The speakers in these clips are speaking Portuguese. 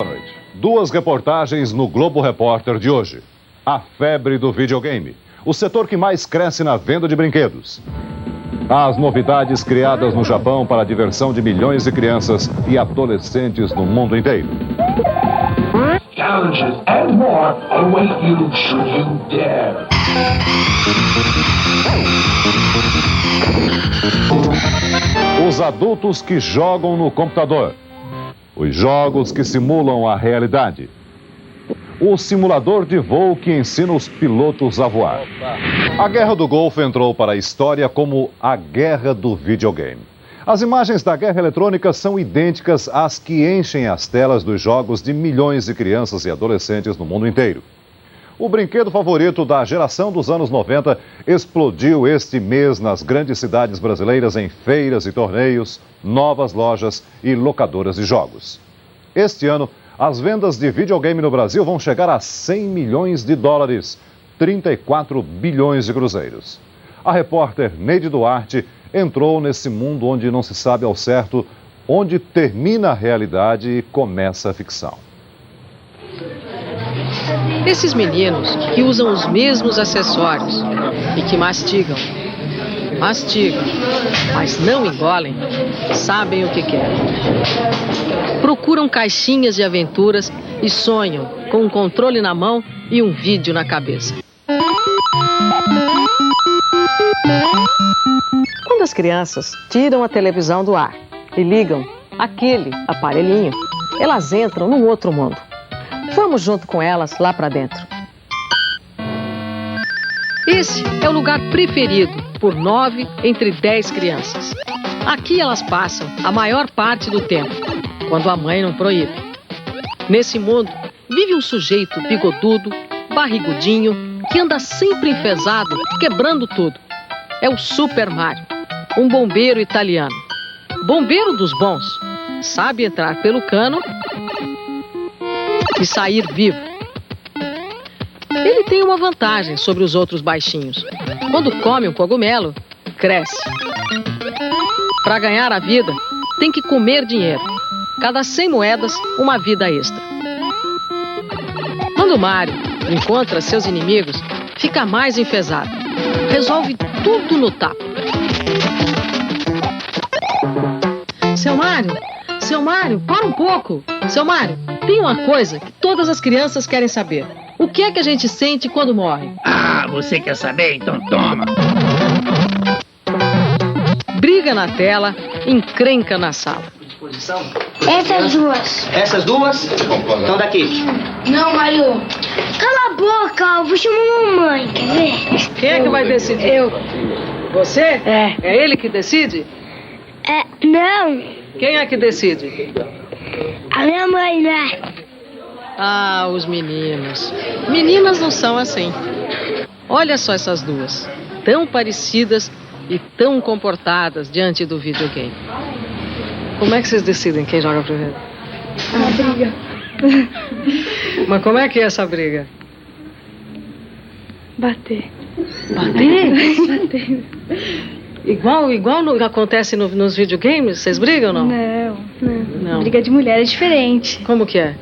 Boa noite. Duas reportagens no Globo Repórter de hoje. A febre do videogame, o setor que mais cresce na venda de brinquedos. As novidades criadas no Japão para a diversão de milhões de crianças e adolescentes no mundo inteiro. Challenges and more await you should you dare. Os adultos que jogam no computador. Os jogos que simulam a realidade. O simulador de voo que ensina os pilotos a voar. A Guerra do Golfo entrou para a história como a guerra do videogame. As imagens da guerra eletrônica são idênticas às que enchem as telas dos jogos de milhões de crianças e adolescentes no mundo inteiro. O brinquedo favorito da geração dos anos 90 explodiu este mês nas grandes cidades brasileiras em feiras e torneios, novas lojas e locadoras de jogos. Este ano, as vendas de videogame no Brasil vão chegar a 100 milhões de dólares, 34 bilhões de cruzeiros. A repórter Neide Duarte entrou nesse mundo onde não se sabe ao certo onde termina a realidade e começa a ficção. Esses meninos que usam os mesmos acessórios e que mastigam, mas não engolem, sabem o que querem. Procuram caixinhas de aventuras e sonham com um controle na mão e um vídeo na cabeça. Quando as crianças tiram a televisão do ar e ligam aquele aparelhinho, elas entram num outro mundo. Vamos junto com elas lá para dentro. Esse é o lugar preferido por 9 entre 10 crianças. Aqui elas passam a maior parte do tempo, quando a mãe não proíbe. Nesse mundo, vive um sujeito bigodudo, barrigudinho, que anda sempre enfesado, quebrando tudo. É o Super Mario, um bombeiro italiano. Bombeiro dos bons. Sabe entrar pelo cano e sair vivo. Ele tem uma vantagem sobre os outros baixinhos. Quando come um cogumelo, cresce. Para ganhar a vida, tem que comer dinheiro. Cada 100 moedas, uma vida extra. Quando Mario encontra seus inimigos, fica mais enfesado. Resolve tudo no tapa. Seu Mário, para um pouco. Seu Mário, tem uma coisa que todas as crianças querem saber. O que é que a gente sente quando morre? Ah, você quer saber? Então toma. Briga na tela, encrenca na sala. Essas duas. Essas duas? Estão daqui. Não, Mário. Cala a boca, eu vou chamar a mamãe, quer ver? Quem é que vai decidir? Eu. Você? É. É ele que decide? Não. Quem é que decide? A minha mãe, né? Ah, os meninos. Meninas não são assim. Olha só essas duas. Tão parecidas e tão comportadas diante do videogame. Como é que vocês decidem quem joga primeiro? Uma briga. Mas como é que é essa briga? Bater. Bater? Bater. Igual acontece nos videogames? Vocês brigam ou não? Não. Briga de mulher é diferente. Como que é?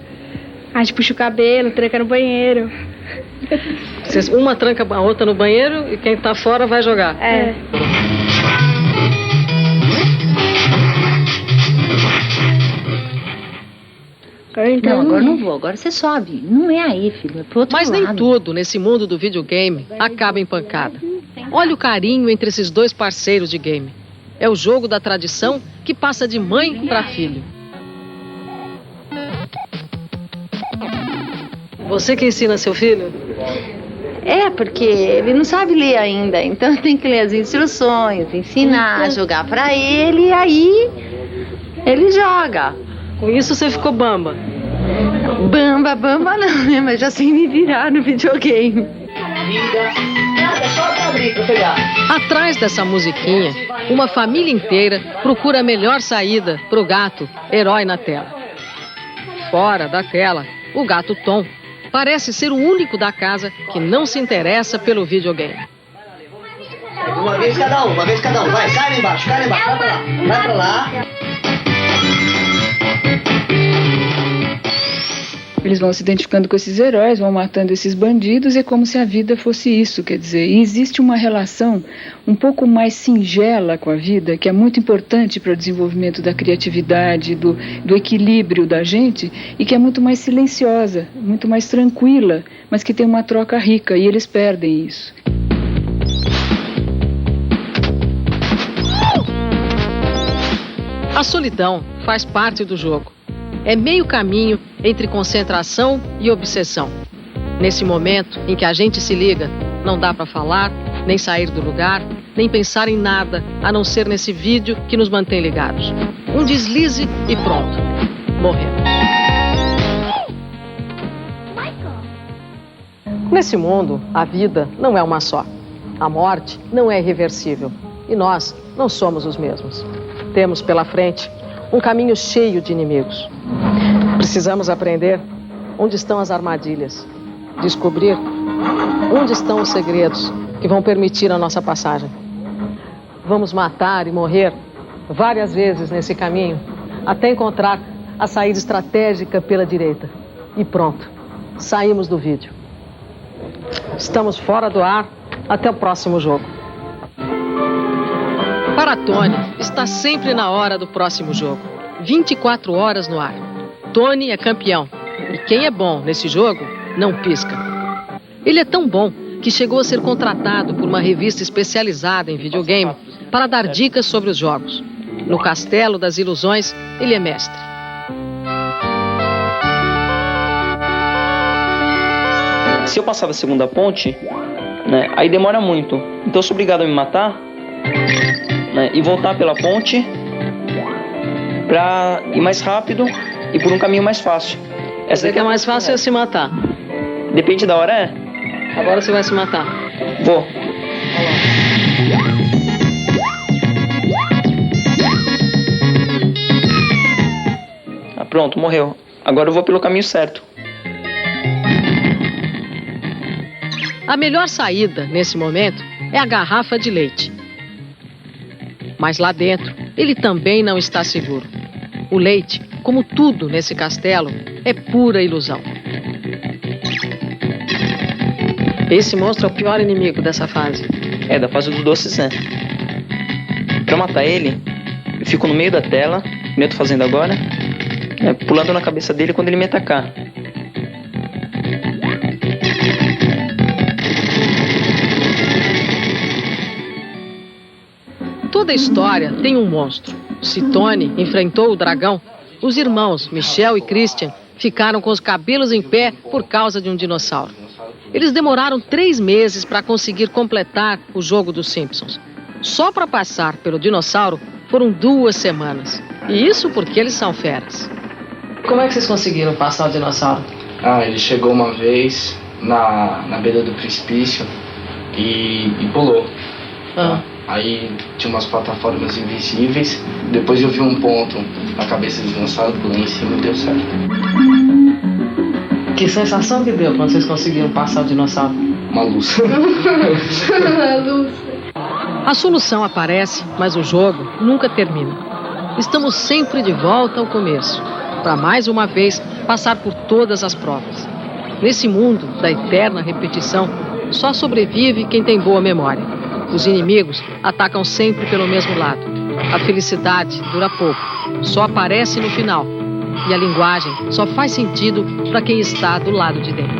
A gente puxa o cabelo, tranca no banheiro. Uma tranca a outra no banheiro e quem tá fora vai jogar. É. Não, agora não vou. Agora você sobe. Não é aí, filho. É pro outro Mas lado. nem tudo nesse mundo do videogame acaba em pancada. Olha o carinho entre esses dois parceiros de game. É o jogo da tradição que passa de mãe para filho. Você que ensina seu filho? É, porque ele não sabe ler ainda. Então tem que ler as instruções, ensinar, jogar pra ele. E aí ele joga. Com isso você ficou bamba. Bamba não, né? Mas já sei me virar no videogame. Atrás dessa musiquinha, uma família inteira procura a melhor saída pro gato, herói na tela. Fora da tela, o gato Tom parece ser o único da casa que não se interessa pelo videogame. Uma vez cada um. Vai, cai lá embaixo, vai pra lá. Eles vão se identificando com esses heróis, vão matando esses bandidos, e é como se a vida fosse isso, quer dizer. E existe uma relação um pouco mais singela com a vida, que é muito importante para o desenvolvimento da criatividade, do equilíbrio da gente, e que é muito mais silenciosa, muito mais tranquila, mas que tem uma troca rica, e eles perdem isso. A solidão faz parte do jogo. É meio caminho entre concentração e obsessão. Nesse momento em que a gente se liga, não dá para falar, nem sair do lugar, nem pensar em nada, a não ser nesse vídeo que nos mantém ligados. Um deslize e pronto. Morremos. Nesse mundo, a vida não é uma só. A morte não é irreversível. E nós não somos os mesmos. Temos pela frente um caminho cheio de inimigos. Precisamos aprender onde estão as armadilhas, descobrir onde estão os segredos que vão permitir a nossa passagem. Vamos matar e morrer várias vezes nesse caminho, até encontrar a saída estratégica pela direita. E pronto, saímos do vídeo. Estamos fora do ar, até o próximo jogo. Para Tony, está sempre na hora do próximo jogo. 24 horas no ar. Tony é campeão. E quem é bom nesse jogo, não pisca. Ele é tão bom que chegou a ser contratado por uma revista especializada em videogame para dar dicas sobre os jogos. No Castelo das Ilusões, ele é mestre. Se eu passar da segunda ponte, né, aí demora muito. Então eu sou obrigado a me matar, né, e voltar pela ponte para ir mais rápido e por um caminho mais fácil. Essa que é mais fácil é se matar. Depende da hora, é? Agora você vai se matar. Vou. Ah, pronto, morreu. Agora eu vou pelo caminho certo. A melhor saída, nesse momento, é a garrafa de leite. Mas lá dentro, ele também não está seguro. O leite, como tudo nesse castelo, é pura ilusão. Esse monstro é o pior inimigo dessa fase. É, da fase dos doces, né? Pra matar ele, eu fico no meio da tela, como eu tô fazendo agora, né, pulando na cabeça dele quando ele me atacar. Toda história tem um monstro. Se Tony enfrentou o dragão, os irmãos Michel e Christian ficaram com os cabelos em pé por causa de um dinossauro. Eles demoraram 3 meses para conseguir completar o jogo dos Simpsons. Só para passar pelo dinossauro foram 2 semanas. E isso porque eles são feras. Como é que vocês conseguiram passar o dinossauro? Ele chegou uma vez na beira do precipício e pulou. Aí tinha umas plataformas invisíveis. Depois eu vi um ponto na cabeça do dinossauro, pulei em cima e deu certo. Que sensação que deu quando vocês conseguiram passar o dinossauro? Uma luz. A solução aparece, mas o jogo nunca termina. Estamos sempre de volta ao começo, para mais uma vez passar por todas as provas. Nesse mundo da eterna repetição, só sobrevive quem tem boa memória. Os inimigos atacam sempre pelo mesmo lado. A felicidade dura pouco, só aparece no final. E a linguagem só faz sentido para quem está do lado de dentro.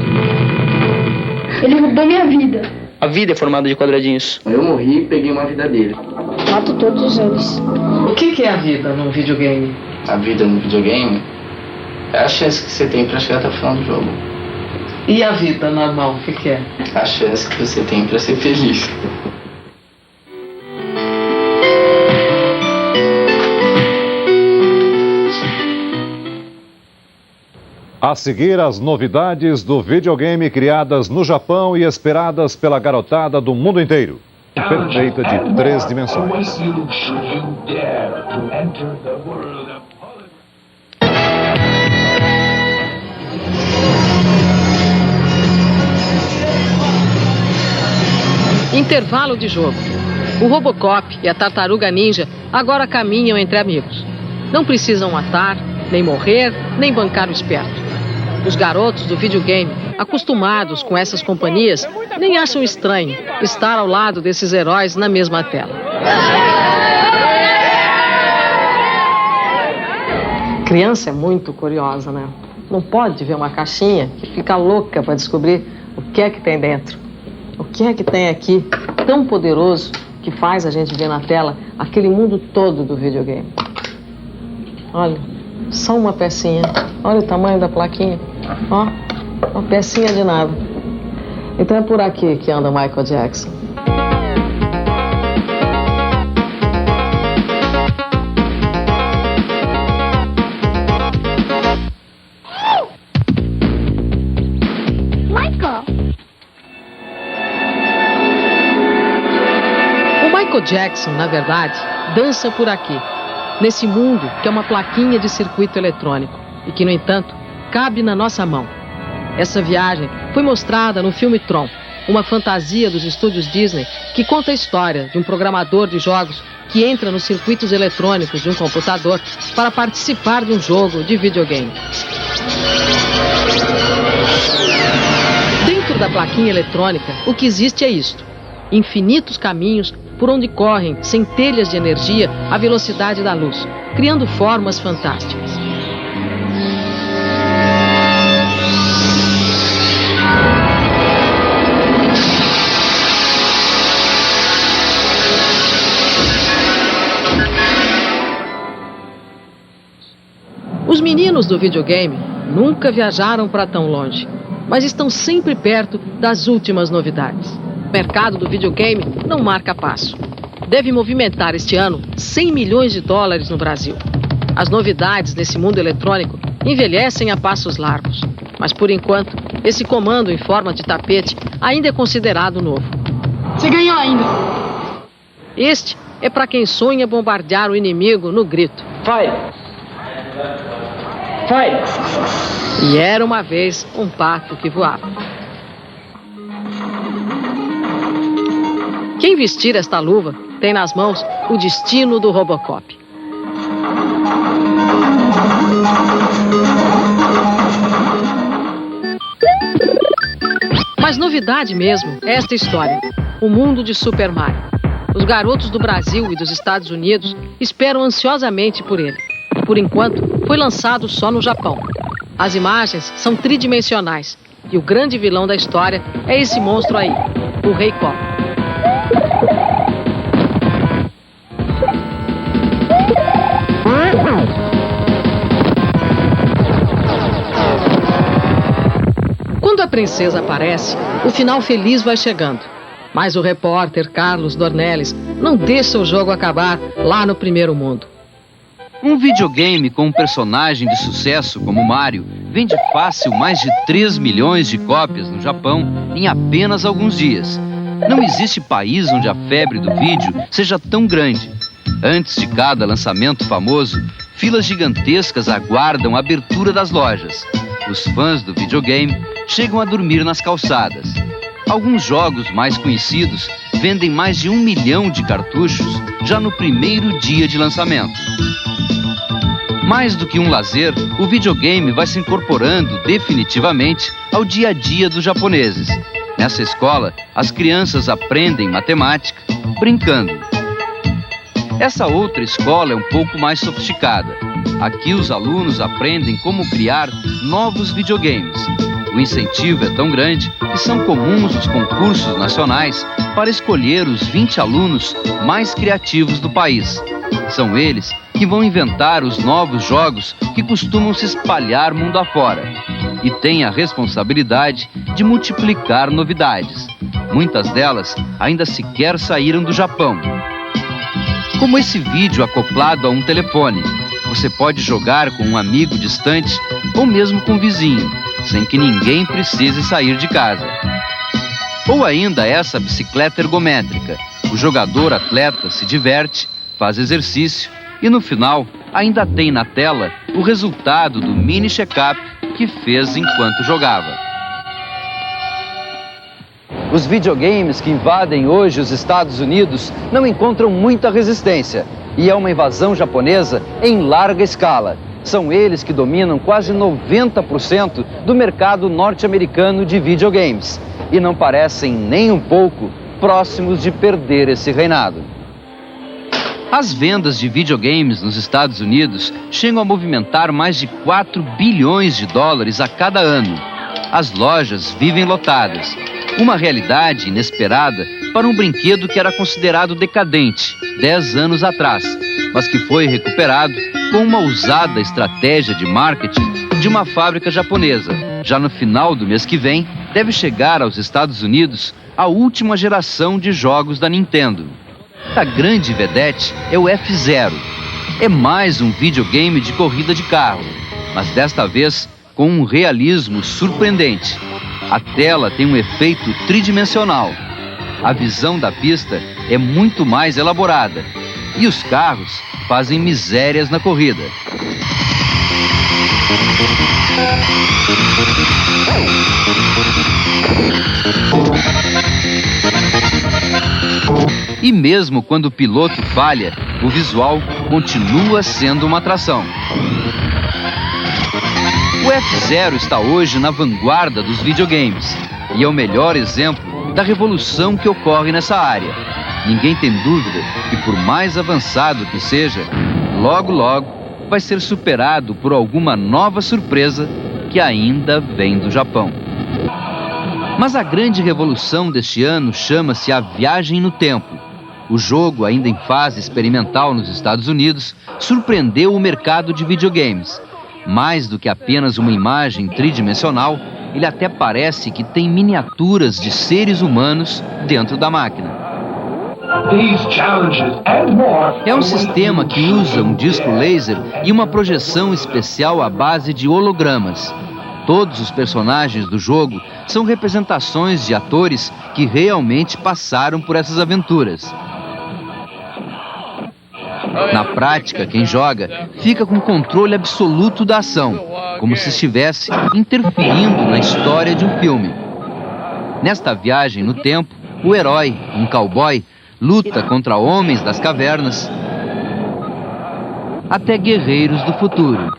Ele roubou minha vida. A vida é formada de quadradinhos. Eu morri e peguei uma vida dele. Mato todos eles. O que é a vida num videogame? A vida no videogame é a chance que você tem para chegar até o final do jogo. E a vida normal, o que é? A chance que você tem para ser feliz. A seguir, as novidades do videogame criadas no Japão e esperadas pela garotada do mundo inteiro. Perfeita de 3 dimensões. Intervalo de jogo. O Robocop e a Tartaruga Ninja agora caminham entre amigos. Não precisam matar, nem morrer, nem bancar o esperto. Os garotos do videogame, acostumados com essas companhias, nem acham estranho estar ao lado desses heróis na mesma tela. Criança é muito curiosa, né? Não pode ver uma caixinha que fica louca para descobrir o que é que tem dentro. O que é que tem aqui tão poderoso que faz a gente ver na tela aquele mundo todo do videogame. Olha, só uma pecinha. Olha o tamanho da plaquinha. Ó, uma pecinha de nada. Então é por aqui que anda Michael Jackson. Michael Jackson, na verdade, dança por aqui, nesse mundo que é uma plaquinha de circuito eletrônico e que, no entanto, cabe na nossa mão. Essa viagem foi mostrada no filme Tron, uma fantasia dos estúdios Disney que conta a história de um programador de jogos que entra nos circuitos eletrônicos de um computador para participar de um jogo de videogame. Dentro da plaquinha eletrônica, o que existe é isto: infinitos caminhos por onde correm centelhas de energia à velocidade da luz, criando formas fantásticas. Os meninos do videogame nunca viajaram para tão longe, mas estão sempre perto das últimas novidades. O mercado do videogame não marca passo. Deve movimentar este ano 100 milhões de dólares no Brasil. As novidades nesse mundo eletrônico envelhecem a passos largos. Mas, por enquanto, esse comando em forma de tapete ainda é considerado novo. Você ganhou ainda. Este é para quem sonha bombardear o inimigo no grito: Fight! Fight! E era uma vez um pato que voava. Quem vestir esta luva tem nas mãos o destino do Robocop. Mas novidade mesmo é esta história: o mundo de Super Mario. Os garotos do Brasil e dos Estados Unidos esperam ansiosamente por ele. Por enquanto, foi lançado só no Japão. As imagens são tridimensionais e o grande vilão da história é esse monstro aí, o Rei Cobra. Quando a princesa aparece, o final feliz vai chegando. Mas o repórter Carlos Dornelles não deixa o jogo acabar lá no primeiro mundo. Um videogame com um personagem de sucesso como Mario vende fácil mais de 3 milhões de cópias no Japão em apenas alguns dias. Não existe país onde a febre do vídeo seja tão grande. Antes de cada lançamento famoso, filas gigantescas aguardam a abertura das lojas. Os fãs do videogame chegam a dormir nas calçadas. Alguns jogos mais conhecidos vendem mais de 1 milhão de cartuchos já no primeiro dia de lançamento. Mais do que um lazer, o videogame vai se incorporando definitivamente ao dia a dia dos japoneses. Nessa escola, as crianças aprendem matemática brincando. Essa outra escola é um pouco mais sofisticada. Aqui os alunos aprendem como criar novos videogames. O incentivo é tão grande que são comuns os concursos nacionais para escolher os 20 alunos mais criativos do país. São eles que vão inventar os novos jogos que costumam se espalhar mundo afora. E têm a responsabilidade de multiplicar novidades. Muitas delas ainda sequer saíram do Japão. Como esse vídeo acoplado a um telefone. Você pode jogar com um amigo distante ou mesmo com um vizinho, sem que ninguém precise sair de casa. Ou ainda essa bicicleta ergométrica. O jogador atleta se diverte, faz exercício e no final ainda tem na tela o resultado do mini check-up que fez enquanto jogava. Os videogames que invadem hoje os Estados Unidos não encontram muita resistência e é uma invasão japonesa em larga escala. São eles que dominam quase 90% do mercado norte-americano de videogames e não parecem nem um pouco próximos de perder esse reinado. As vendas de videogames nos Estados Unidos chegam a movimentar mais de 4 bilhões de dólares a cada ano. As lojas vivem lotadas. Uma realidade inesperada para um brinquedo que era considerado decadente 10 anos atrás, mas que foi recuperado com uma ousada estratégia de marketing de uma fábrica japonesa. Já no final do mês que vem, deve chegar aos Estados Unidos a última geração de jogos da Nintendo. A grande vedete é o F-Zero. É mais um videogame de corrida de carro, mas desta vez com um realismo surpreendente. A tela tem um efeito tridimensional. A visão da pista é muito mais elaborada e os carros fazem misérias na corrida. E mesmo quando o piloto falha, o visual continua sendo uma atração. O F-Zero está hoje na vanguarda dos videogames e é o melhor exemplo da revolução que ocorre nessa área. Ninguém tem dúvida que, por mais avançado que seja, logo logo vai ser superado por alguma nova surpresa que ainda vem do Japão. Mas a grande revolução deste ano chama-se A Viagem no Tempo. O jogo, ainda em fase experimental nos Estados Unidos, surpreendeu o mercado de videogames. Mais do que apenas uma imagem tridimensional, ele até parece que tem miniaturas de seres humanos dentro da máquina. É um sistema que usa um disco laser e uma projeção especial à base de hologramas. Todos os personagens do jogo são representações de atores que realmente passaram por essas aventuras. Na prática, quem joga fica com controle absoluto da ação, como se estivesse interferindo na história de um filme. Nesta viagem no tempo, o herói, um cowboy, luta contra homens das cavernas, até guerreiros do futuro.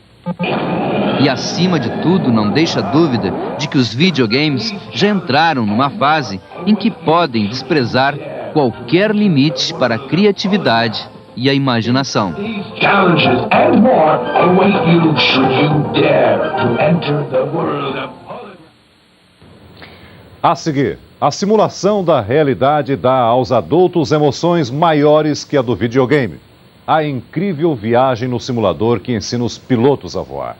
E acima de tudo, não deixa dúvida de que os videogames já entraram numa fase em que podem desprezar qualquer limite para a criatividade e a imaginação. A seguir, a simulação da realidade dá aos adultos emoções maiores que a do videogame. A incrível viagem no simulador que ensina os pilotos a voar.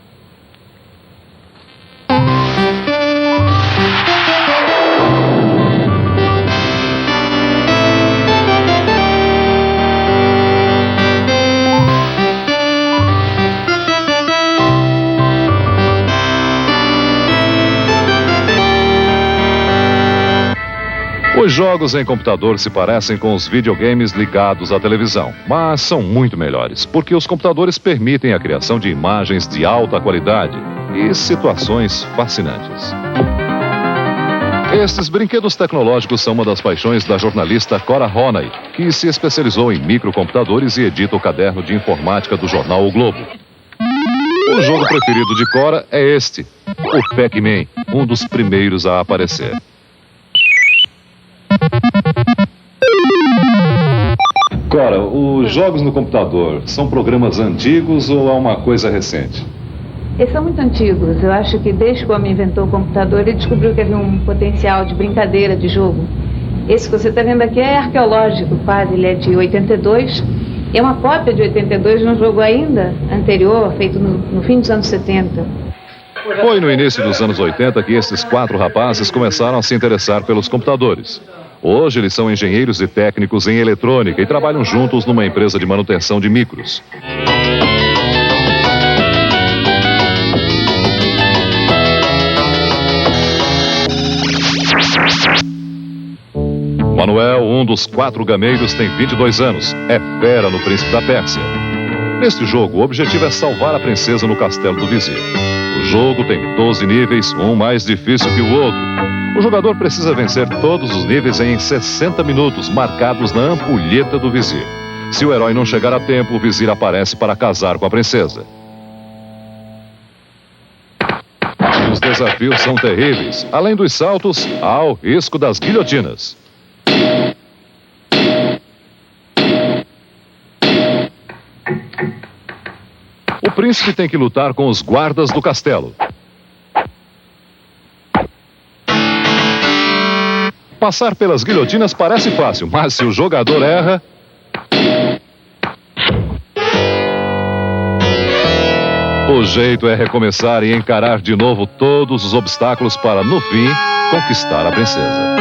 Os jogos em computador se parecem com os videogames ligados à televisão, mas são muito melhores, porque os computadores permitem a criação de imagens de alta qualidade e situações fascinantes. Estes brinquedos tecnológicos são uma das paixões da jornalista Cora Ronay, que se especializou em microcomputadores e edita o caderno de informática do jornal O Globo. O jogo preferido de Cora é este, o Pac-Man, um dos primeiros a aparecer. Cora, os jogos no computador são programas antigos ou é uma coisa recente? Eles são muito antigos. Eu acho que desde que o homem inventou o computador, ele descobriu que havia um potencial de brincadeira, de jogo. Esse que você está vendo aqui é arqueológico, quase. Ele é de 82. É uma cópia de 82 de um jogo ainda anterior, feito no fim dos anos 70. Foi no início dos anos 80 que esses 4 rapazes começaram a se interessar pelos computadores. Hoje eles são engenheiros e técnicos em eletrônica e trabalham juntos numa empresa de manutenção de micros. Manuel, um dos 4 gameiros, tem 22 anos. É fera no Príncipe da Pérsia. Neste jogo, o objetivo é salvar a princesa no castelo do vizir. O jogo tem 12 níveis, um mais difícil que o outro. O jogador precisa vencer todos os níveis em 60 minutos, marcados na ampulheta do vizir. Se o herói não chegar a tempo, o vizir aparece para casar com a princesa. desafios são terríveis. Além dos saltos, há o risco das guilhotinas. O príncipe tem que lutar com os guardas do castelo. Passar pelas guilhotinas parece fácil, mas se o jogador erra... O jeito é recomeçar e encarar de novo todos os obstáculos para, no fim, conquistar a princesa.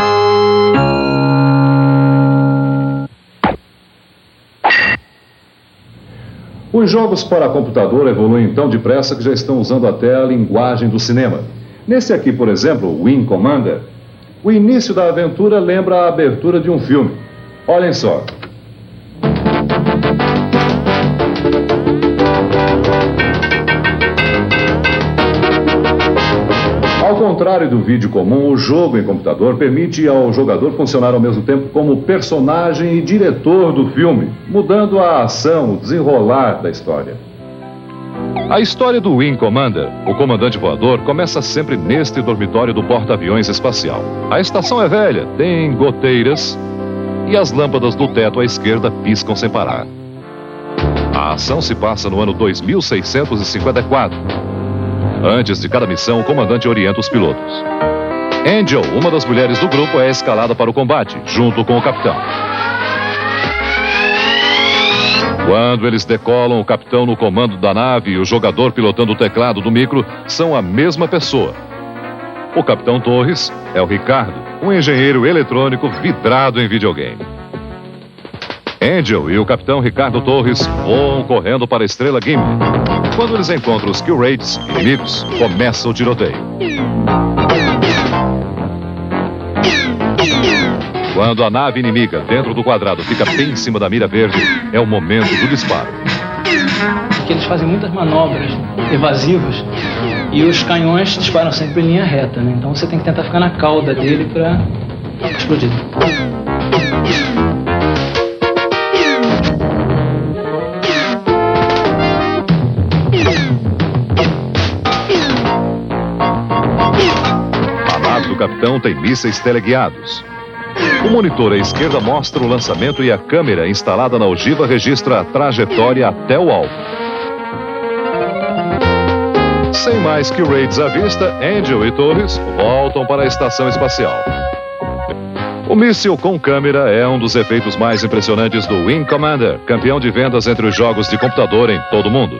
Os jogos para computador evoluem tão depressa que já estão usando até a linguagem do cinema. Nesse aqui, por exemplo, Wing Commander, o início da aventura lembra a abertura de um filme. Olhem só. Ao contrário do vídeo comum, o jogo em computador permite ao jogador funcionar ao mesmo tempo como personagem e diretor do filme, mudando a ação, o desenrolar da história. A história do Wing Commander, o comandante voador, começa sempre neste dormitório do porta-aviões espacial. A estação é velha, tem goteiras e as lâmpadas do teto à esquerda piscam sem parar. A ação se passa no ano 2654. Antes de cada missão, o comandante orienta os pilotos. Angel, uma das mulheres do grupo, é escalada para o combate, junto com o capitão. Quando eles decolam, o capitão no comando da nave e o jogador pilotando o teclado do micro são a mesma pessoa. O capitão Torres é o Ricardo, um engenheiro eletrônico vidrado em videogame. Angel e o capitão Ricardo Torres voam correndo para a estrela Gimli. Quando eles encontram os Kill Raids inimigos, começa o tiroteio. Quando a nave inimiga dentro do quadrado fica bem em cima da mira verde, é o momento do disparo. Que eles fazem muitas manobras evasivas e os canhões disparam sempre em linha reta, né? Então você tem que tentar ficar na cauda dele para explodir. O capitão tem mísseis teleguiados. O monitor à esquerda mostra o lançamento e a câmera instalada na ogiva registra a trajetória até o alvo. Sem mais Kill Raids à vista, Angel e Torres voltam para a estação espacial. O míssil com câmera é um dos efeitos mais impressionantes do Wing Commander, campeão de vendas entre os jogos de computador em todo o mundo.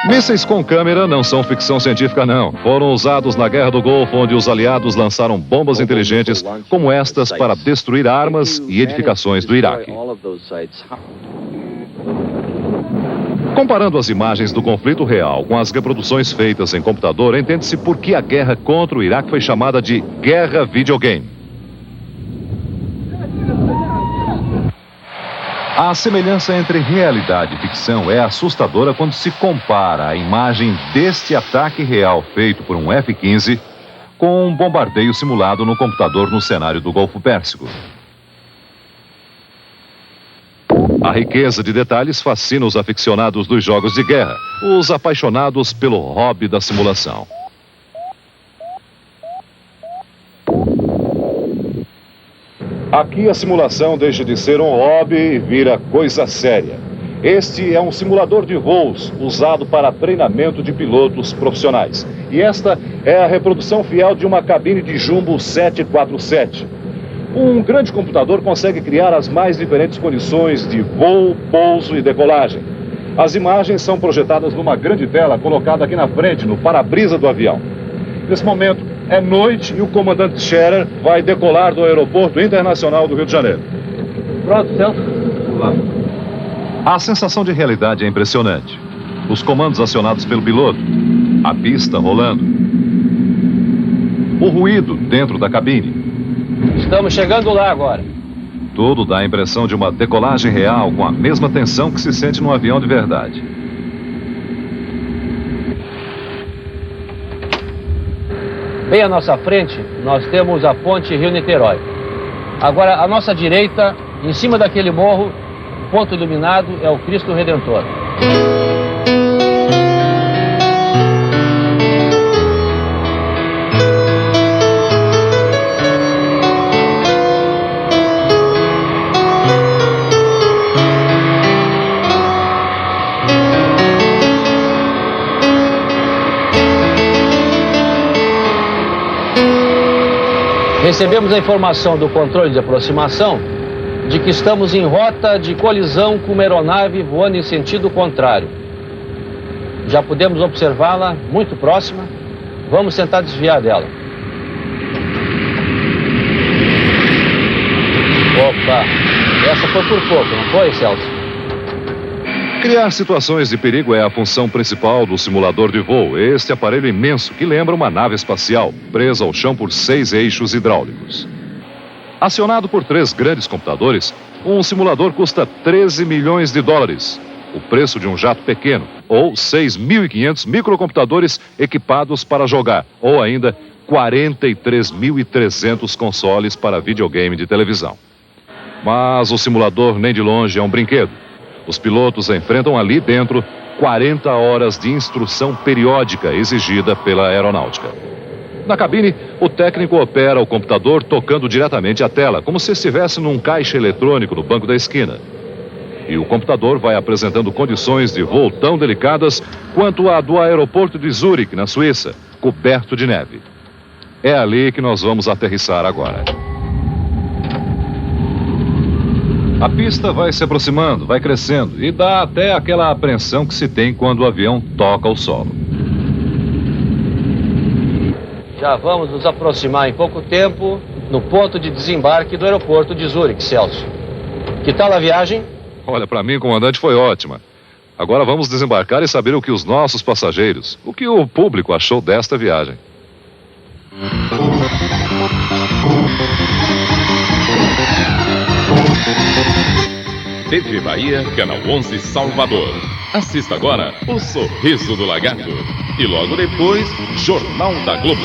Mísseis com câmera não são ficção científica, não. Foram usados na Guerra do Golfo, onde os aliados lançaram bombas inteligentes como estas para destruir armas e edificações do Iraque. Comparando as imagens do conflito real com as reproduções feitas em computador, entende-se por que a guerra contra o Iraque foi chamada de Guerra Videogame. A semelhança entre realidade e ficção é assustadora quando se compara a imagem deste ataque real feito por um F-15 com um bombardeio simulado no computador no cenário do Golfo Pérsico. A riqueza de detalhes fascina os aficionados dos jogos de guerra, os apaixonados pelo hobby da simulação. Aqui a simulação deixa de ser um hobby e vira coisa séria. Este é um simulador de voos usado para treinamento de pilotos profissionais. E esta é a reprodução fiel de uma cabine de Jumbo 747. Um grande computador consegue criar as mais diferentes condições de voo, pouso e decolagem. As imagens são projetadas numa grande tela colocada aqui na frente, no para-brisa do avião. Nesse momento, é noite e o comandante Scherer vai decolar do Aeroporto Internacional do Rio de Janeiro. Pronto, Celso. A sensação de realidade é impressionante. Os comandos acionados pelo piloto, a pista rolando, o ruído dentro da cabine. Estamos chegando lá agora. Tudo dá a impressão de uma decolagem real com a mesma tensão que se sente num avião de verdade. Bem à nossa frente, nós temos a ponte Rio-Niterói. Agora, à nossa direita, em cima daquele morro, o ponto iluminado é o Cristo Redentor. Recebemos a informação do controle de aproximação de que estamos em rota de colisão com uma aeronave voando em sentido contrário. Já podemos observá-la muito próxima. Vamos tentar desviar dela. Opa, essa foi por pouco, não foi, Celso? Criar situações de perigo é a função principal do simulador de voo. Este aparelho imenso que lembra uma nave espacial, presa ao chão por 6 eixos hidráulicos. Acionado por 3 grandes computadores, um simulador custa 13 milhões de dólares, o preço de um jato pequeno, ou 6.500 microcomputadores equipados para jogar, ou ainda 43.300 consoles para videogame de televisão. Mas o simulador nem de longe é um brinquedo. Os pilotos enfrentam ali dentro 40 horas de instrução periódica exigida pela aeronáutica. Na cabine, o técnico opera o computador tocando diretamente a tela, como se estivesse num caixa eletrônico no banco da esquina. E o computador vai apresentando condições de voo tão delicadas quanto a do aeroporto de Zurique, na Suíça, coberto de neve. É ali que nós vamos aterrissar agora. A pista vai se aproximando, vai crescendo e dá até aquela apreensão que se tem quando o avião toca o solo. Já vamos nos aproximar em pouco tempo no ponto de desembarque do aeroporto de Zurique, Celso. Que tal a viagem? Olha, para mim, comandante, foi ótima. Agora vamos desembarcar e saber o que os nossos passageiros, o que o público achou desta viagem. TV Bahia, Canal 11, Salvador. Assista agora O Sorriso do Lagarto. E logo depois, Jornal da Globo.